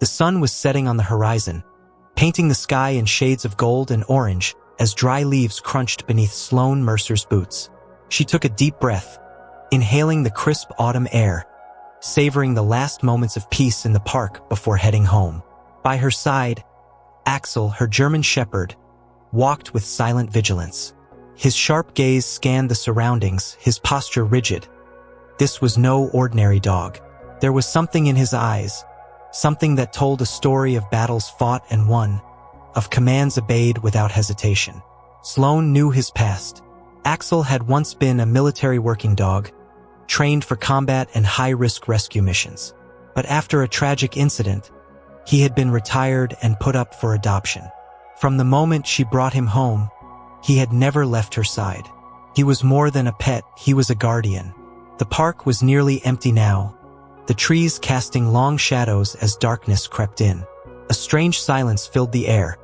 The sun was setting on the horizon, painting the sky in shades of gold and orange as dry leaves crunched beneath Sloane Mercer's boots. She took a deep breath, inhaling the crisp autumn air, savoring the last moments of peace in the park before heading home. By her side, Axel, her German shepherd, walked with silent vigilance. His sharp gaze scanned the surroundings, his posture rigid. This was no ordinary dog. There was something in his eyes, something that told a story of battles fought and won, of commands obeyed without hesitation. Sloane knew his past. Axel had once been a military working dog, trained for combat and high-risk rescue missions. But after a tragic incident, he had been retired and put up for adoption. From the moment she brought him home, he had never left her side. He was more than a pet, he was a guardian. The park was nearly empty now, the trees casting long shadows as darkness crept in. A strange silence filled the air,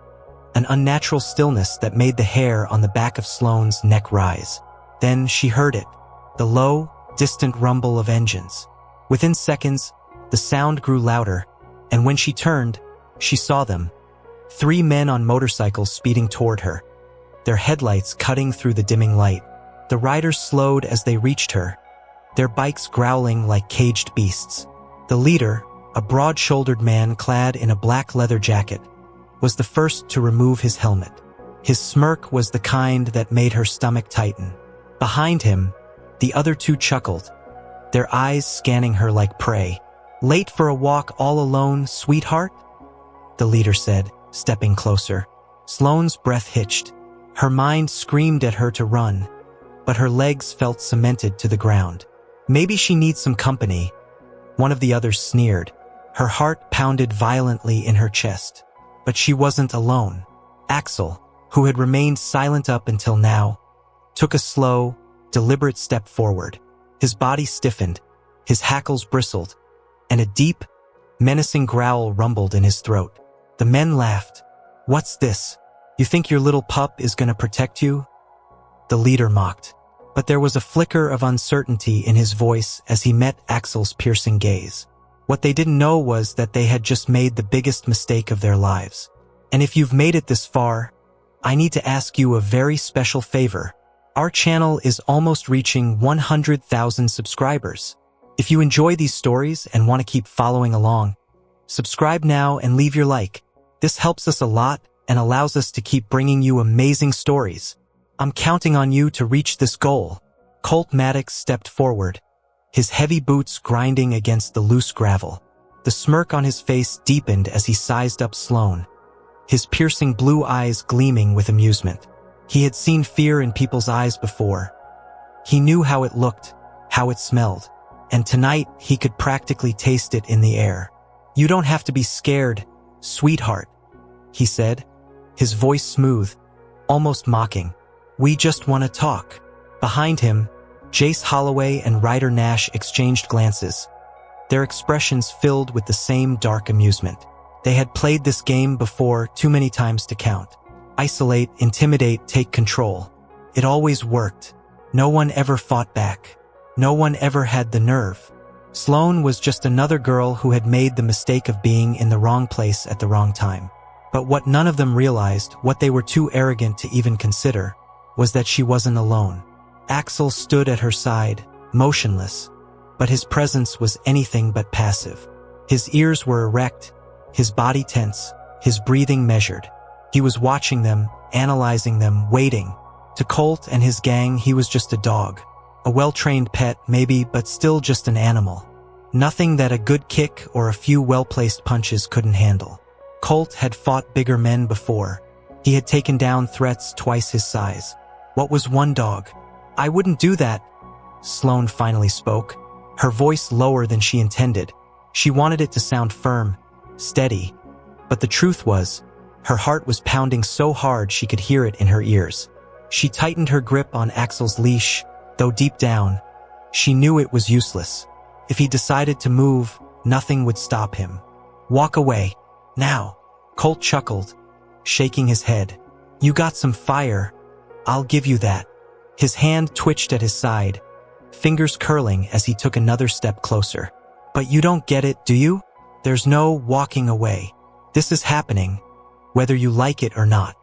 an unnatural stillness that made the hair on the back of Sloane's neck rise. Then she heard it, the low, distant rumble of engines. Within seconds, the sound grew louder, and when she turned, she saw them. 3 men on motorcycles speeding toward her, their headlights cutting through the dimming light. The riders slowed as they reached her, their bikes growling like caged beasts. The leader, a broad-shouldered man clad in a black leather jacket, was the first to remove his helmet. His smirk was the kind that made her stomach tighten. Behind him, the other 2 chuckled, their eyes scanning her like prey. "Late for a walk all alone, sweetheart?" the leader said, stepping closer. Sloane's breath hitched. Her mind screamed at her to run, but her legs felt cemented to the ground. "Maybe she needs some company," one of the others sneered. Her heart pounded violently in her chest. But she wasn't alone. Axel, who had remained silent up until now, took a slow, deliberate step forward. His body stiffened, his hackles bristled, and a deep, menacing growl rumbled in his throat. The men laughed. "What's this? You think your little pup is going to protect you?" the leader mocked. But there was a flicker of uncertainty in his voice as he met Axel's piercing gaze. What they didn't know was that they had just made the biggest mistake of their lives. "And if you've made it this far, I need to ask you a very special favor. Our channel is almost reaching 100,000 subscribers. If you enjoy these stories and want to keep following along, subscribe now and leave your like. This helps us a lot and allows us to keep bringing you amazing stories. I'm counting on you to reach this goal." Colt Maddox stepped forward, his heavy boots grinding against the loose gravel. The smirk on his face deepened as he sized up Sloane, his piercing blue eyes gleaming with amusement. He had seen fear in people's eyes before. He knew how it looked, how it smelled, and tonight he could practically taste it in the air. "You don't have to be scared, sweetheart," he said, his voice smooth, almost mocking. "We just want to talk." Behind him, Jace Holloway and Ryder Nash exchanged glances, their expressions filled with the same dark amusement. They had played this game before too many times to count. Isolate, intimidate, take control. It always worked. No one ever fought back. No one ever had the nerve. Sloane was just another girl who had made the mistake of being in the wrong place at the wrong time. But what none of them realized, what they were too arrogant to even consider, was that she wasn't alone. Axel stood at her side, motionless, but his presence was anything but passive. His ears were erect, his body tense, his breathing measured. He was watching them, analyzing them, waiting. To Colt and his gang, he was just a dog. A well-trained pet, maybe, but still just an animal. Nothing that a good kick or a few well-placed punches couldn't handle. Colt had fought bigger men before. He had taken down threats twice his size. What was one dog? "I wouldn't do that," Sloane finally spoke, her voice lower than she intended. She wanted it to sound firm, steady. But the truth was, her heart was pounding so hard she could hear it in her ears. She tightened her grip on Axel's leash, though deep down, she knew it was useless. If he decided to move, nothing would stop him. "Walk away. Now." Colt chuckled, shaking his head. "You got some fire. I'll give you that." His hand twitched at his side, fingers curling as he took another step closer. "But you don't get it, do you? There's no walking away. This is happening, whether you like it or not.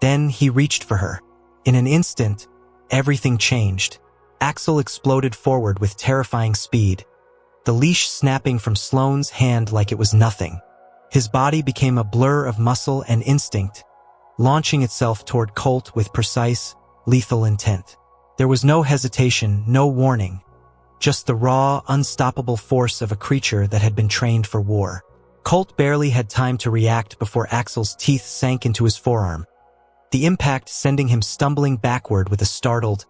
Then he reached for her. In an instant, everything changed. Axel exploded forward with terrifying speed, the leash snapping from Sloane's hand like it was nothing. His body became a blur of muscle and instinct, launching itself toward Colt with precise, lethal intent. There was no hesitation, no warning, just the raw, unstoppable force of a creature that had been trained for war. Colt barely had time to react before Axel's teeth sank into his forearm, the impact sending him stumbling backward with a startled,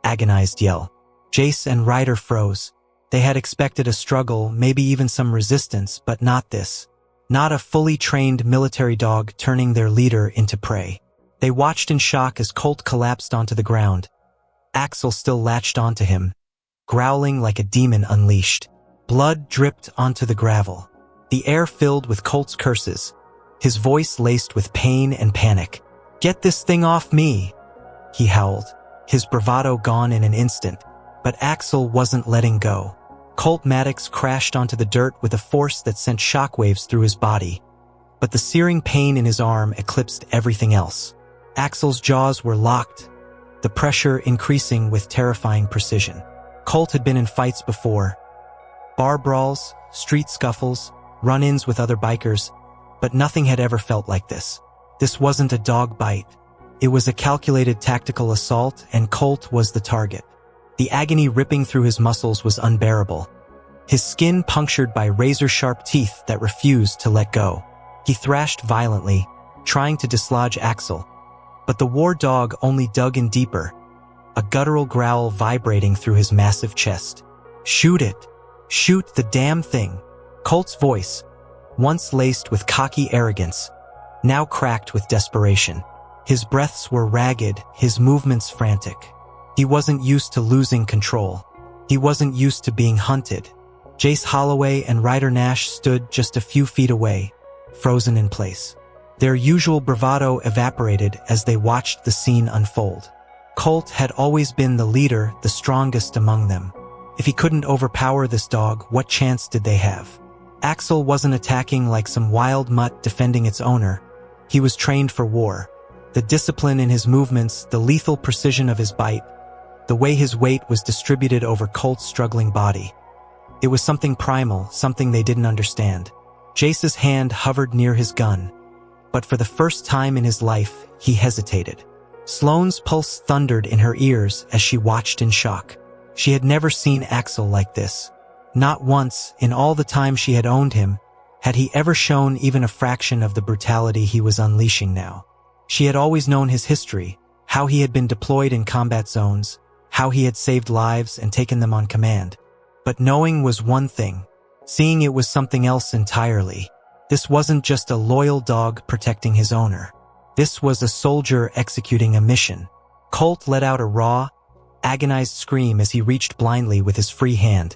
agonized yell. Jace and Ryder froze. They had expected a struggle, maybe even some resistance, but not this. Not a fully trained military dog turning their leader into prey. They watched in shock as Colt collapsed onto the ground. Axel still latched onto him, growling like a demon unleashed. Blood dripped onto the gravel. The air filled with Colt's curses, his voice laced with pain and panic. "Get this thing off me!" he howled, his bravado gone in an instant. But Axel wasn't letting go. Colt Maddox crashed onto the dirt with a force that sent shockwaves through his body. But the searing pain in his arm eclipsed everything else. Axel's jaws were locked, the pressure increasing with terrifying precision. Colt had been in fights before. Bar brawls, street scuffles, run-ins with other bikers, but nothing had ever felt like this. This wasn't a dog bite. It was a calculated tactical assault, and Colt was the target. The agony ripping through his muscles was unbearable, his skin punctured by razor-sharp teeth that refused to let go. He thrashed violently, trying to dislodge Axel, but the war dog only dug in deeper, a guttural growl vibrating through his massive chest. "Shoot it! Shoot the damn thing!" Colt's voice, once laced with cocky arrogance, now cracked with desperation. His breaths were ragged, his movements frantic. He wasn't used to losing control. He wasn't used to being hunted. Jace Holloway and Ryder Nash stood just a few feet away, frozen in place. Their usual bravado evaporated as they watched the scene unfold. Colt had always been the leader, the strongest among them. If he couldn't overpower this dog, what chance did they have? Axel wasn't attacking like some wild mutt defending its owner. He was trained for war. The discipline in his movements, the lethal precision of his bite, the way his weight was distributed over Colt's struggling body. It was something primal, something they didn't understand. Jace's hand hovered near his gun, but for the first time in his life, he hesitated. Sloane's pulse thundered in her ears as she watched in shock. She had never seen Axel like this. Not once, in all the time she had owned him, had he ever shown even a fraction of the brutality he was unleashing now. She had always known his history, how he had been deployed in combat zones, how he had saved lives and taken them on command. But knowing was one thing. Seeing it was something else entirely. This wasn't just a loyal dog protecting his owner. This was a soldier executing a mission. Colt let out a raw, agonized scream as he reached blindly with his free hand,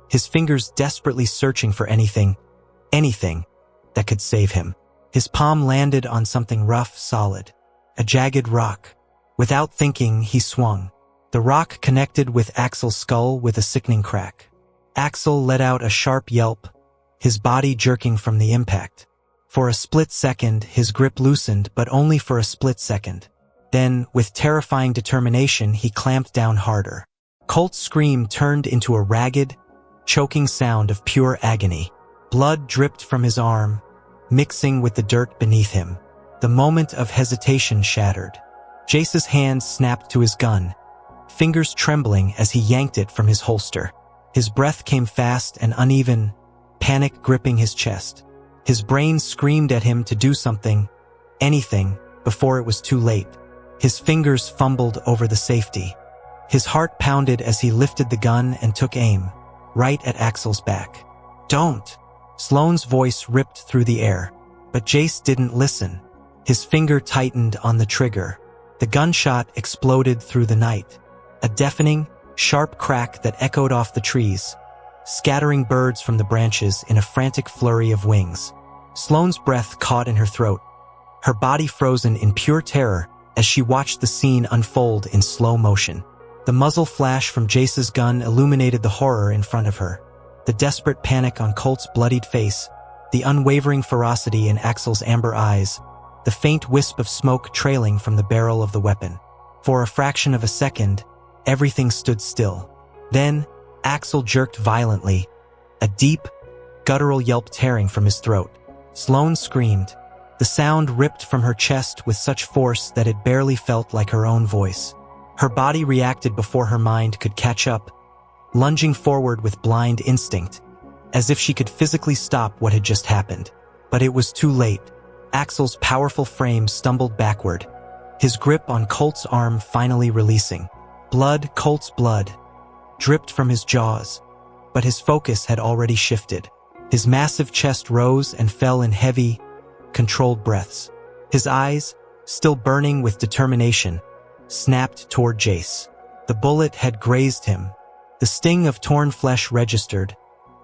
his fingers desperately searching for anything that could save him. His palm landed on something rough, solid, a jagged rock. Without thinking, he swung. The rock connected with Axel's skull with a sickening crack. Axel let out a sharp yelp, his body jerking from the impact. For a split second, his grip loosened, but only for a split second. Then, with terrifying determination, he clamped down harder. Colt's scream turned into a ragged, choking sound of pure agony. Blood dripped from his arm, mixing with the dirt beneath him. The moment of hesitation shattered. Jace's hand snapped to his gun, fingers trembling as he yanked it from his holster. His breath came fast and uneven, panic gripping his chest. His brain screamed at him to do something, anything, before it was too late. His fingers fumbled over the safety. His heart pounded as he lifted the gun and took aim, right at Axel's back. "Don't!" Sloane's voice ripped through the air. But Jace didn't listen. His finger tightened on the trigger. The gunshot exploded through the night. A deafening, sharp crack that echoed off the trees, scattering birds from the branches in a frantic flurry of wings. Sloane's breath caught in her throat, her body frozen in pure terror as she watched the scene unfold in slow motion. The muzzle flash from Jace's gun illuminated the horror in front of her, the desperate panic on Colt's bloodied face, the unwavering ferocity in Axel's amber eyes, the faint wisp of smoke trailing from the barrel of the weapon. For a fraction of a second, everything stood still. Then, Axel jerked violently, a deep, guttural yelp tearing from his throat. Sloane screamed. The sound ripped from her chest with such force that it barely felt like her own voice. Her body reacted before her mind could catch up, lunging forward with blind instinct, as if she could physically stop what had just happened. But it was too late. Axel's powerful frame stumbled backward, his grip on Colt's arm finally releasing. Colt's blood, dripped from his jaws, but his focus had already shifted. His massive chest rose and fell in heavy, controlled breaths. His eyes, still burning with determination, snapped toward Jace. The bullet had grazed him. The sting of torn flesh registered,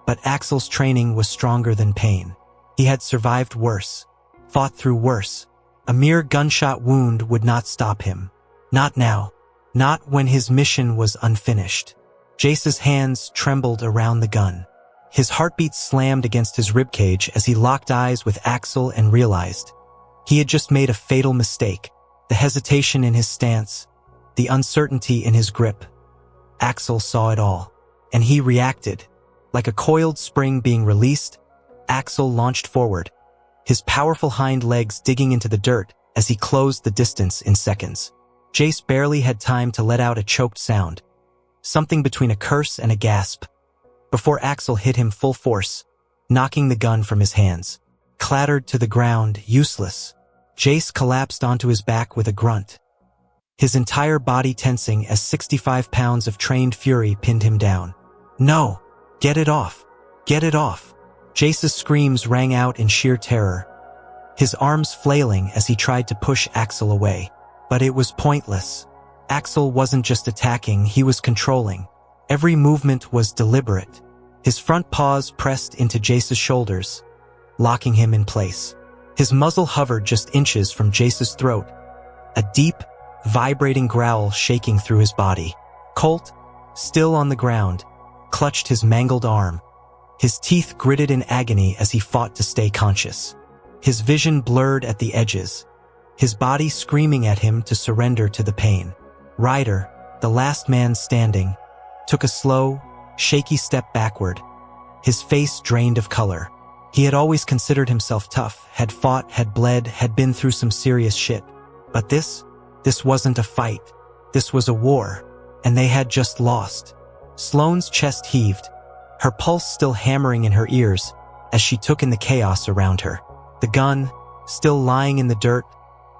but Axel's training was stronger than pain. He had survived worse, fought through worse. A mere gunshot wound would not stop him. Not now. Not when his mission was unfinished. Jace's hands trembled around the gun. His heartbeat slammed against his ribcage as he locked eyes with Axel and realized he had just made a fatal mistake. The hesitation in his stance, the uncertainty in his grip. Axel saw it all, and he reacted. Like a coiled spring being released, Axel launched forward, his powerful hind legs digging into the dirt as he closed the distance in seconds. Jace barely had time to let out a choked sound, something between a curse and a gasp, before Axel hit him full force, knocking the gun from his hands. Clattered to the ground, useless. Jace collapsed onto his back with a grunt, his entire body tensing as 65 pounds of trained fury pinned him down. No! Get it off! Get it off! Jace's screams rang out in sheer terror, his arms flailing as he tried to push Axel away. But it was pointless. Axel wasn't just attacking, he was controlling. Every movement was deliberate. His front paws pressed into Jace's shoulders, locking him in place. His muzzle hovered just inches from Jace's throat, a deep, vibrating growl shaking through his body. Colt, still on the ground, clutched his mangled arm. His teeth gritted in agony as he fought to stay conscious. His vision blurred at the edges, his body screaming at him to surrender to the pain. Ryder, the last man standing, took a slow, shaky step backward, his face drained of color. He had always considered himself tough, had fought, had bled, had been through some serious shit. But this wasn't a fight. This was a war, and they had just lost. Sloane's chest heaved, her pulse still hammering in her ears as she took in the chaos around her. The gun, still lying in the dirt,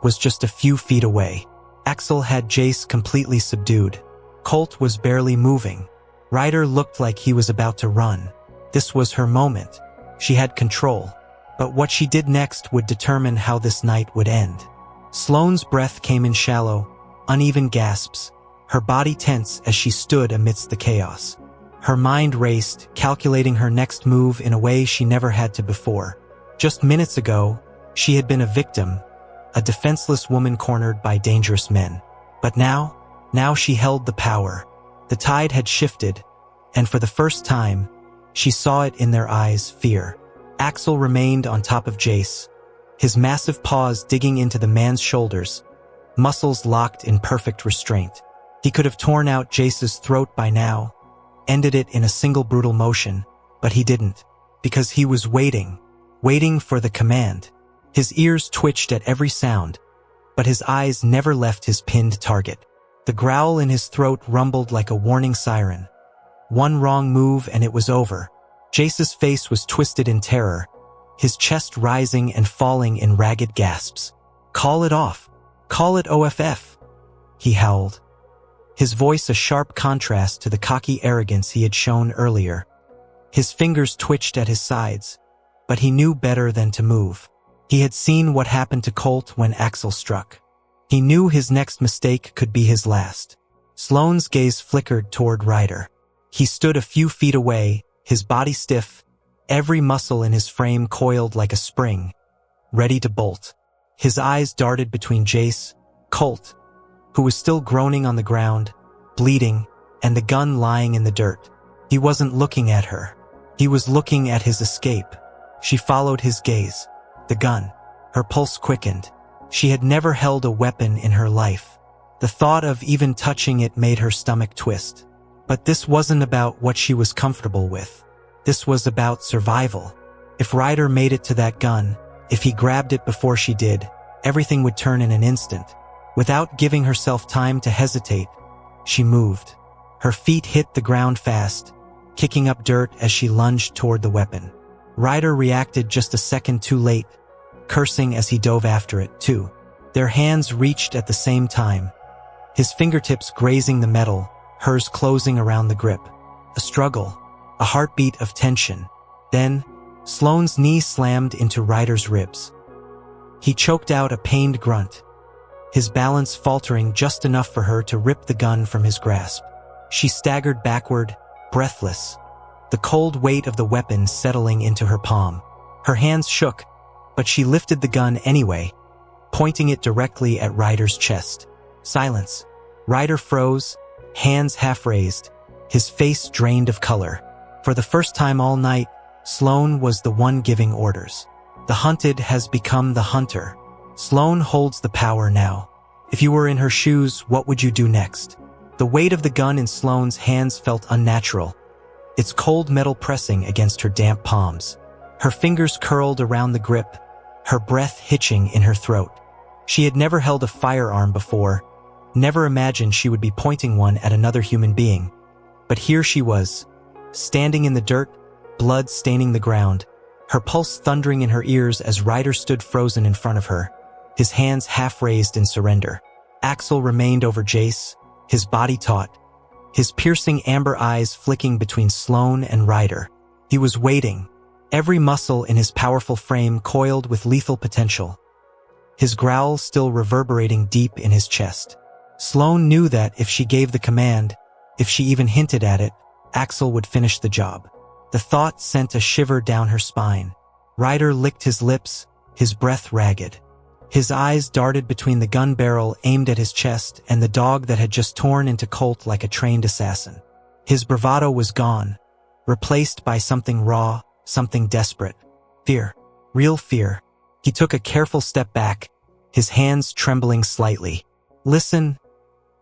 was just a few feet away. Axel had Jace completely subdued. Colt was barely moving. Ryder looked like he was about to run. This was her moment. She had control. But what she did next would determine how this night would end. Sloane's breath came in shallow, uneven gasps, her body tense as she stood amidst the chaos. Her mind raced, calculating her next move in a way she never had to before. Just minutes ago, she had been a victim, a defenseless woman cornered by dangerous men. But now she held the power. The tide had shifted, and for the first time, she saw it in their eyes, fear. Axel remained on top of Jace, his massive paws digging into the man's shoulders, muscles locked in perfect restraint. He could have torn out Jace's throat by now, ended it in a single brutal motion, but he didn't, because he was waiting for the command. His ears twitched at every sound, but his eyes never left his pinned target. The growl in his throat rumbled like a warning siren. One wrong move and it was over. Jace's face was twisted in terror, his chest rising and falling in ragged gasps. "Call it off. Call it OFF," he howled, his voice a sharp contrast to the cocky arrogance he had shown earlier. His fingers twitched at his sides, but he knew better than to move. He had seen what happened to Colt when Axel struck. He knew his next mistake could be his last. Sloane's gaze flickered toward Ryder. He stood a few feet away, his body stiff, every muscle in his frame coiled like a spring, ready to bolt. His eyes darted between Jace, Colt, who was still groaning on the ground, bleeding, and the gun lying in the dirt. He wasn't looking at her. He was looking at his escape. She followed his gaze. The gun. Her pulse quickened. She had never held a weapon in her life. The thought of even touching it made her stomach twist. But this wasn't about what she was comfortable with. This was about survival. If Ryder made it to that gun, if he grabbed it before she did, everything would turn in an instant. Without giving herself time to hesitate, she moved. Her feet hit the ground fast, kicking up dirt as she lunged toward the weapon. Ryder reacted just a second too late, cursing as he dove after it, too. Their hands reached at the same time, his fingertips grazing the metal, hers closing around the grip. A struggle, a heartbeat of tension. Then, Sloane's knee slammed into Ryder's ribs. He choked out a pained grunt, his balance faltering just enough for her to rip the gun from his grasp. She staggered backward, breathless, the cold weight of the weapon settling into her palm. Her hands shook, but she lifted the gun anyway, pointing it directly at Ryder's chest. Silence. Ryder froze, hands half raised, his face drained of color. For the first time all night, Sloane was the one giving orders. The hunted has become the hunter. Sloane holds the power now. If you were in her shoes, what would you do next? The weight of the gun in Sloane's hands felt unnatural, its cold metal pressing against her damp palms. Her fingers curled around the grip, her breath hitching in her throat. She had never held a firearm before, never imagined she would be pointing one at another human being. But here she was, standing in the dirt, blood staining the ground, her pulse thundering in her ears as Ryder stood frozen in front of her, his hands half raised in surrender. Axel remained over Jace, his body taut, his piercing amber eyes flicking between Sloane and Ryder. He was waiting, every muscle in his powerful frame coiled with lethal potential, his growl still reverberating deep in his chest. Sloane knew that if she gave the command, if she even hinted at it, Axel would finish the job. The thought sent a shiver down her spine. Ryder licked his lips, his breath ragged. His eyes darted between the gun barrel aimed at his chest and the dog that had just torn into Colt like a trained assassin. His bravado was gone, replaced by something raw, something desperate. Fear. Real fear. He took a careful step back, his hands trembling slightly. "Listen,"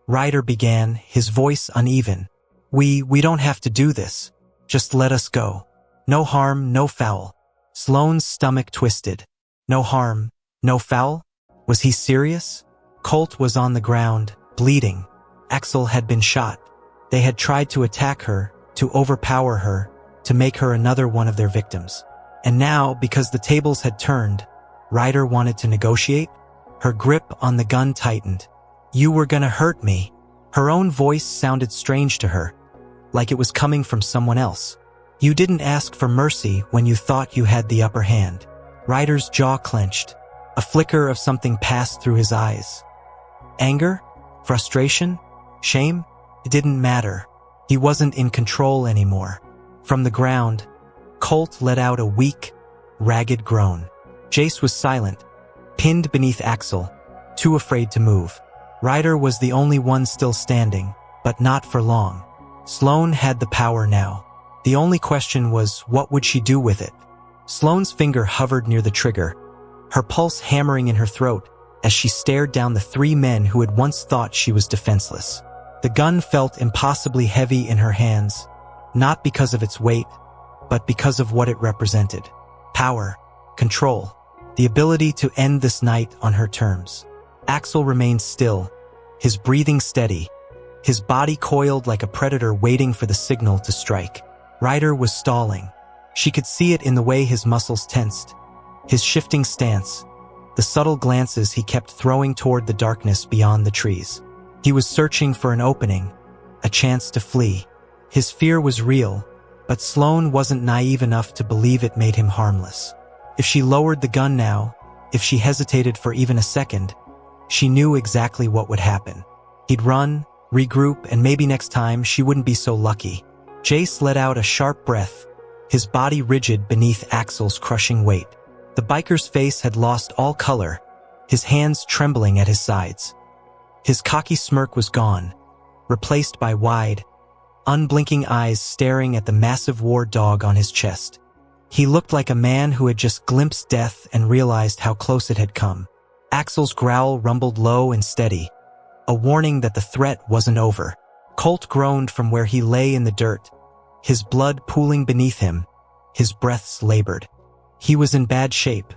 Ryder began, his voice uneven. We don't have to do this. Just let us go. No harm, no foul." Sloane's stomach twisted. No harm, no foul? Was he serious? Colt was on the ground, bleeding. Axel had been shot. They had tried to attack her, to overpower her, to make her another one of their victims. And now, because the tables had turned, Ryder wanted to negotiate? Her grip on the gun tightened. "You were gonna hurt me." Her own voice sounded strange to her, like it was coming from someone else. "You didn't ask for mercy when you thought you had the upper hand." Ryder's jaw clenched. A flicker of something passed through his eyes. Anger? Frustration? Shame? It didn't matter. He wasn't in control anymore. From the ground, Colt let out a weak, ragged groan. Jace was silent, pinned beneath Axel, too afraid to move. Ryder was the only one still standing, but not for long. Sloane had the power now. The only question was, what would she do with it? Sloane's finger hovered near the trigger, her pulse hammering in her throat as she stared down the three men who had once thought she was defenseless. The gun felt impossibly heavy in her hands, not because of its weight, but because of what it represented. Power, control, the ability to end this night on her terms. Axel remained still, his breathing steady, his body coiled like a predator waiting for the signal to strike. Ryder was stalling. She could see it in the way his muscles tensed, his shifting stance, the subtle glances he kept throwing toward the darkness beyond the trees. He was searching for an opening, a chance to flee. His fear was real, but Sloane wasn't naive enough to believe it made him harmless. If she lowered the gun now, if she hesitated for even a second, she knew exactly what would happen. He'd run, regroup, and maybe next time she wouldn't be so lucky. Jace let out a sharp breath, his body rigid beneath Axel's crushing weight. The biker's face had lost all color, his hands trembling at his sides. His cocky smirk was gone, replaced by wide, unblinking eyes staring at the massive war dog on his chest. He looked like a man who had just glimpsed death and realized how close it had come. Axel's growl rumbled low and steady, a warning that the threat wasn't over. Colt groaned from where he lay in the dirt, his blood pooling beneath him, his breaths labored. He was in bad shape.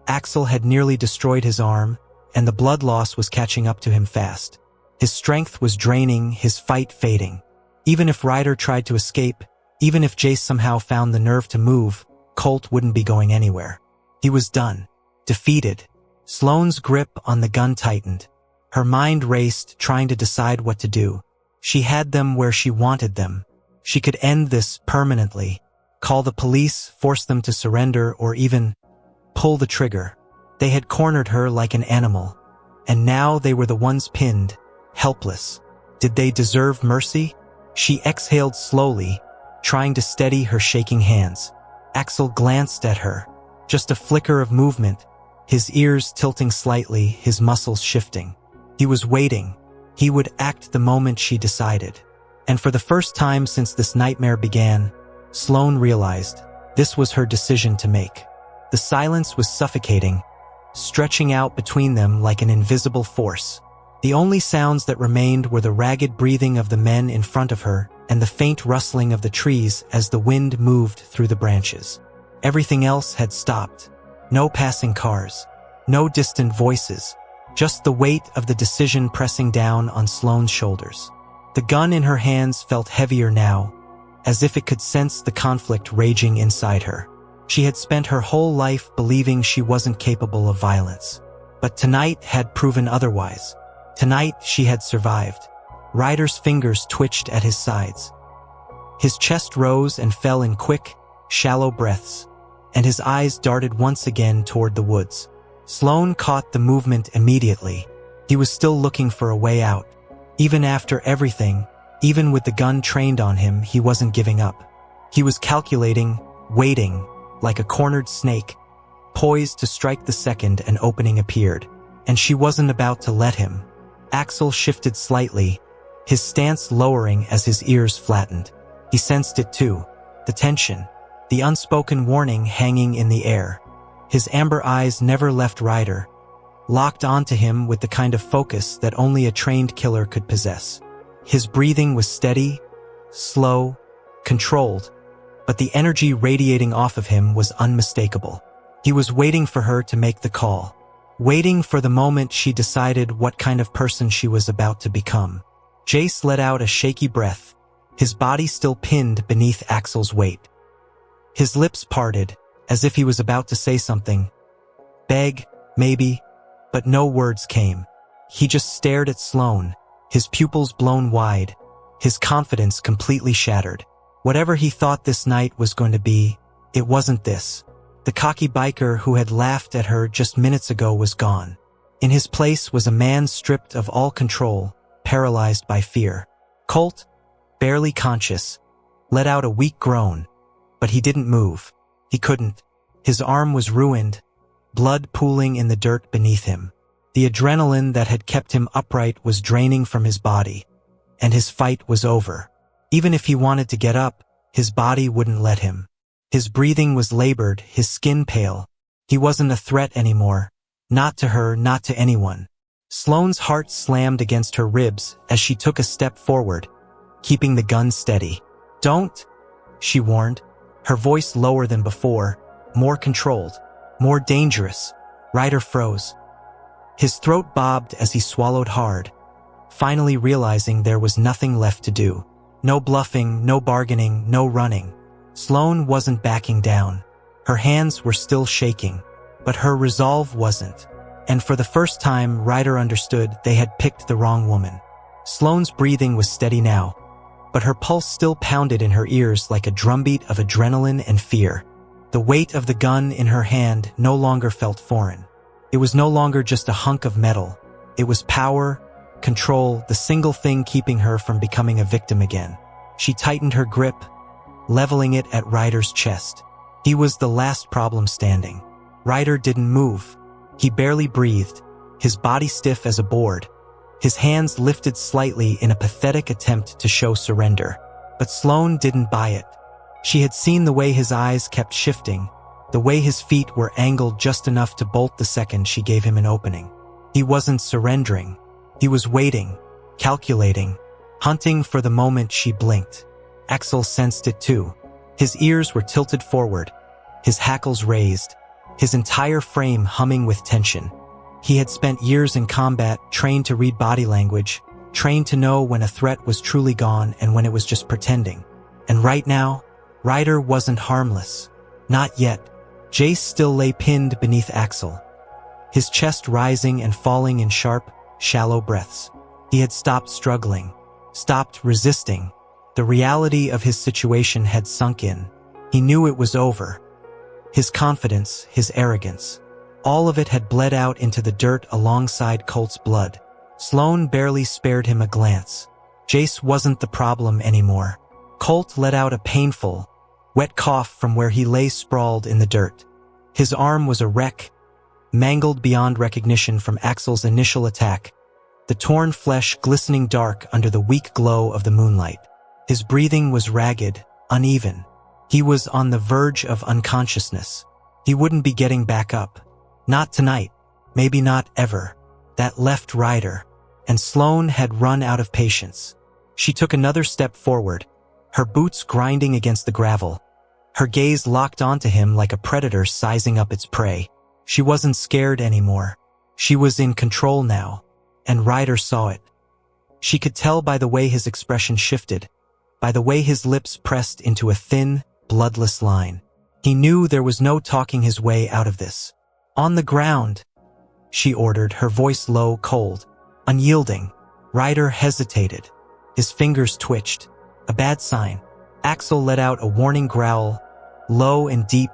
Axel had nearly destroyed his arm, and the blood loss was catching up to him fast. His strength was draining, his fight fading. Even if Ryder tried to escape, even if Jace somehow found the nerve to move, Colt wouldn't be going anywhere. He was done. Defeated. Sloane's grip on the gun tightened. Her mind raced, trying to decide what to do. She had them where she wanted them. She could end this permanently. Call the police, force them to surrender, or even pull the trigger. They had cornered her like an animal, and now they were the ones pinned, helpless. Did they deserve mercy? She exhaled slowly, trying to steady her shaking hands. Axel glanced at her. Just a flicker of movement, his ears tilting slightly, his muscles shifting. He was waiting. He would act the moment she decided. And for the first time since this nightmare began, Sloane realized this was her decision to make. The silence was suffocating, stretching out between them like an invisible force. The only sounds that remained were the ragged breathing of the men in front of her and the faint rustling of the trees as the wind moved through the branches. Everything else had stopped. No passing cars, no distant voices, just the weight of the decision pressing down on Sloane's shoulders. The gun in her hands felt heavier now, as if it could sense the conflict raging inside her. She had spent her whole life believing she wasn't capable of violence. But tonight had proven otherwise. Tonight she had survived. Ryder's fingers twitched at his sides. His chest rose and fell in quick, shallow breaths, and his eyes darted once again toward the woods. Sloane caught the movement immediately. He was still looking for a way out. Even after everything, even with the gun trained on him, he wasn't giving up. He was calculating, waiting, like a cornered snake, poised to strike the second an opening appeared. And she wasn't about to let him. Axel shifted slightly, his stance lowering as his ears flattened. He sensed it too, the tension, the unspoken warning hanging in the air. His amber eyes never left Ryder, locked onto him with the kind of focus that only a trained killer could possess. His breathing was steady, slow, controlled, but the energy radiating off of him was unmistakable. He was waiting for her to make the call, waiting for the moment she decided what kind of person she was about to become. Jace let out a shaky breath, his body still pinned beneath Axel's weight. His lips parted, as if he was about to say something. Beg, maybe, but no words came. He just stared at Sloane, his pupils blown wide, his confidence completely shattered. Whatever he thought this night was going to be, it wasn't this. The cocky biker who had laughed at her just minutes ago was gone. In his place was a man stripped of all control, paralyzed by fear. Colt, barely conscious, let out a weak groan, but he didn't move. He couldn't. His arm was ruined, blood pooling in the dirt beneath him. The adrenaline that had kept him upright was draining from his body, and his fight was over. Even if he wanted to get up, his body wouldn't let him. His breathing was labored, his skin pale. He wasn't a threat anymore. Not to her, not to anyone. Sloane's heart slammed against her ribs as she took a step forward, keeping the gun steady. Don't, she warned, her voice lower than before, more controlled, more dangerous. Ryder froze. His throat bobbed as he swallowed hard, finally realizing there was nothing left to do. No bluffing, no bargaining, no running. Sloane wasn't backing down. Her hands were still shaking, but her resolve wasn't. And for the first time, Ryder understood they had picked the wrong woman. Sloane's breathing was steady now, but her pulse still pounded in her ears like a drumbeat of adrenaline and fear. The weight of the gun in her hand no longer felt foreign. It was no longer just a hunk of metal. It was power, control, the single thing keeping her from becoming a victim again. She tightened her grip, leveling it at Ryder's chest. He was the last problem standing. Ryder didn't move. He barely breathed, his body stiff as a board. His hands lifted slightly in a pathetic attempt to show surrender. But Sloane didn't buy it. She had seen the way his eyes kept shifting, the way his feet were angled just enough to bolt the second she gave him an opening. He wasn't surrendering. He was waiting, calculating, hunting for the moment she blinked. Axel sensed it too. His ears were tilted forward, his hackles raised, his entire frame humming with tension. He had spent years in combat, trained to read body language, trained to know when a threat was truly gone and when it was just pretending. And right now, Ryder wasn't harmless. Not yet. Jace still lay pinned beneath Axel, his chest rising and falling in sharp, shallow breaths. He had stopped struggling, stopped resisting. The reality of his situation had sunk in. He knew it was over. His confidence, his arrogance, all of it had bled out into the dirt alongside Colt's blood. Sloane barely spared him a glance. Jace wasn't the problem anymore. Colt let out a painful, wet cough from where he lay sprawled in the dirt. His arm was a wreck, mangled beyond recognition from Axel's initial attack, the torn flesh glistening dark under the weak glow of the moonlight. His breathing was ragged, uneven. He was on the verge of unconsciousness. He wouldn't be getting back up. Not tonight, maybe not ever. That left Ryder, and Sloane had run out of patience. She took another step forward, her boots grinding against the gravel, her gaze locked onto him like a predator sizing up its prey. She wasn't scared anymore. She was in control now, and Ryder saw it. She could tell by the way his expression shifted, by the way his lips pressed into a thin, bloodless line. He knew there was no talking his way out of this. "On the ground," she ordered, her voice low, cold, unyielding. Ryder hesitated. His fingers twitched. A bad sign. Axel let out a warning growl, low and deep,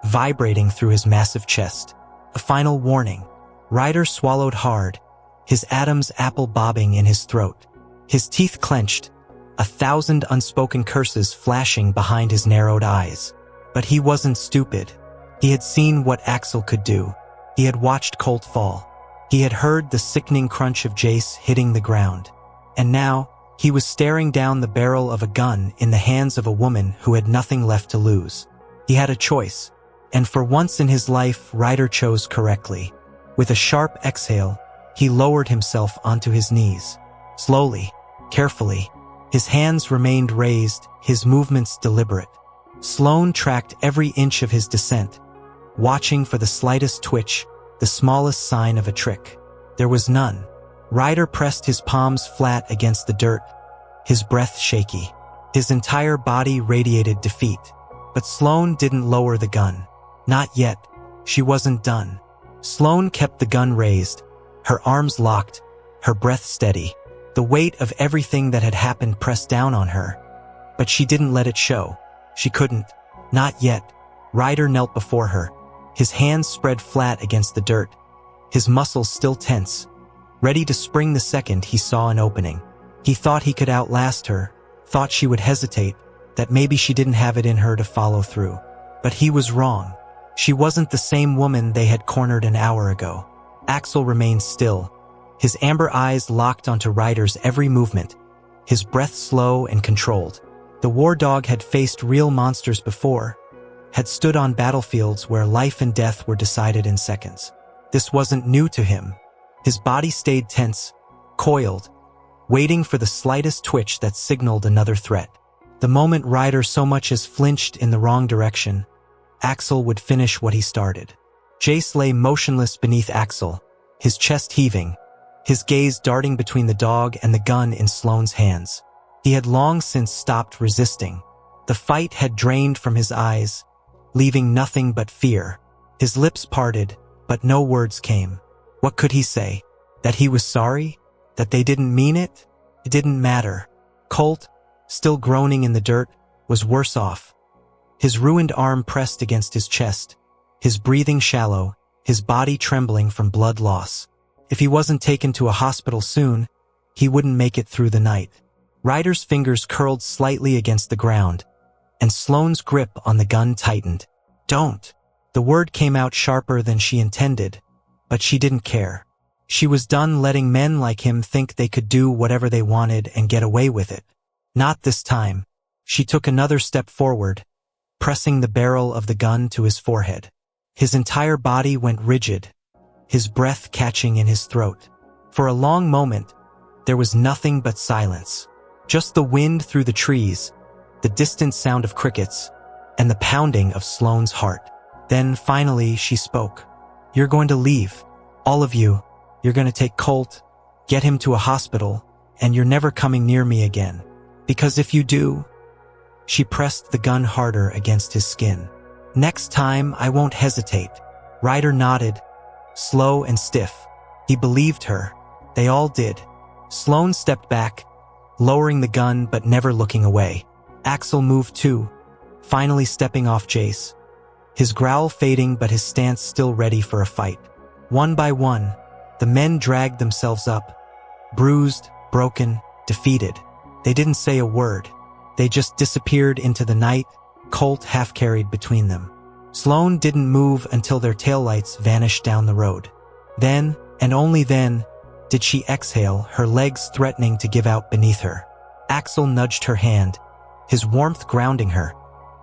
vibrating through his massive chest. A final warning. Ryder swallowed hard, his Adam's apple bobbing in his throat. His teeth clenched, 1,000 unspoken curses flashing behind his narrowed eyes. But he wasn't stupid. He had seen what Axel could do. He had watched Colt fall. He had heard the sickening crunch of Jace hitting the ground. And now, he was staring down the barrel of a gun in the hands of a woman who had nothing left to lose. He had a choice, and for once in his life, Ryder chose correctly. With a sharp exhale, he lowered himself onto his knees. Slowly, carefully, his hands remained raised, his movements deliberate. Sloane tracked every inch of his descent, watching for the slightest twitch, the smallest sign of a trick. There was none. Ryder pressed his palms flat against the dirt, his breath shaky. His entire body radiated defeat. But Sloane didn't lower the gun. Not yet. She wasn't done. Sloane kept the gun raised, her arms locked, her breath steady. The weight of everything that had happened pressed down on her. But she didn't let it show. She couldn't. Not yet. Ryder knelt before her, his hands spread flat against the dirt, his muscles still tense, ready to spring the second he saw an opening. He thought he could outlast her, thought she would hesitate, that maybe she didn't have it in her to follow through. But he was wrong. She wasn't the same woman they had cornered an hour ago. Axel remained still, his amber eyes locked onto Ryder's every movement, his breath slow and controlled. The war dog had faced real monsters before, had stood on battlefields where life and death were decided in seconds. This wasn't new to him. His body stayed tense, coiled, waiting for the slightest twitch that signaled another threat. The moment Ryder so much as flinched in the wrong direction, Axel would finish what he started. Jace lay motionless beneath Axel, his chest heaving, his gaze darting between the dog and the gun in Sloane's hands. He had long since stopped resisting. The fight had drained from his eyes, leaving nothing but fear. His lips parted, but no words came. What could he say? That he was sorry? That they didn't mean it? It didn't matter. Colt, still groaning in the dirt, was worse off. His ruined arm pressed against his chest, his breathing shallow, his body trembling from blood loss. If he wasn't taken to a hospital soon, he wouldn't make it through the night. Ryder's fingers curled slightly against the ground, and Sloane's grip on the gun tightened. "Don't." The word came out sharper than she intended, but she didn't care. She was done letting men like him think they could do whatever they wanted and get away with it. Not this time. She took another step forward, pressing the barrel of the gun to his forehead. His entire body went rigid, his breath catching in his throat. For a long moment, there was nothing but silence. Just the wind through the trees, the distant sound of crickets, and the pounding of Sloane's heart. Then finally she spoke. "You're going to leave. All of you. You're going to take Colt, get him to a hospital, and you're never coming near me again. Because if you do..." She pressed the gun harder against his skin. "Next time, I won't hesitate." Ryder nodded, slow and stiff. He believed her. They all did. Sloane stepped back, lowering the gun but never looking away. Axel moved too, finally stepping off Jace. His growl fading but his stance still ready for a fight. One by one, the men dragged themselves up, bruised, broken, defeated. They didn't say a word. They just disappeared into the night, Colt half-carried between them. Sloane didn't move until their taillights vanished down the road. Then, and only then, did she exhale, her legs threatening to give out beneath her. Axel nudged her hand, his warmth grounding her,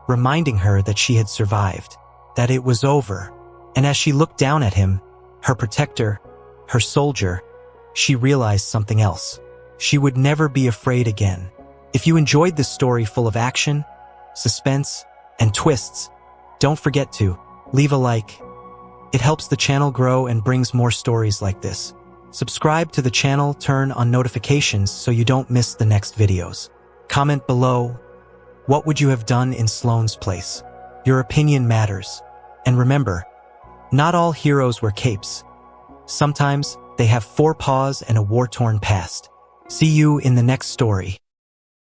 reminding her that she had survived, that it was over. And as she looked down at him, her protector, her soldier, she realized something else. She would never be afraid again. If you enjoyed this story full of action, suspense, and twists, don't forget to leave a like. It helps the channel grow and brings more stories like this. Subscribe to the channel, turn on notifications so you don't miss the next videos. Comment below, what would you have done in Sloane's place? Your opinion matters. And remember, not all heroes wear capes. Sometimes they have 4 paws and a war-torn past. See you in the next story.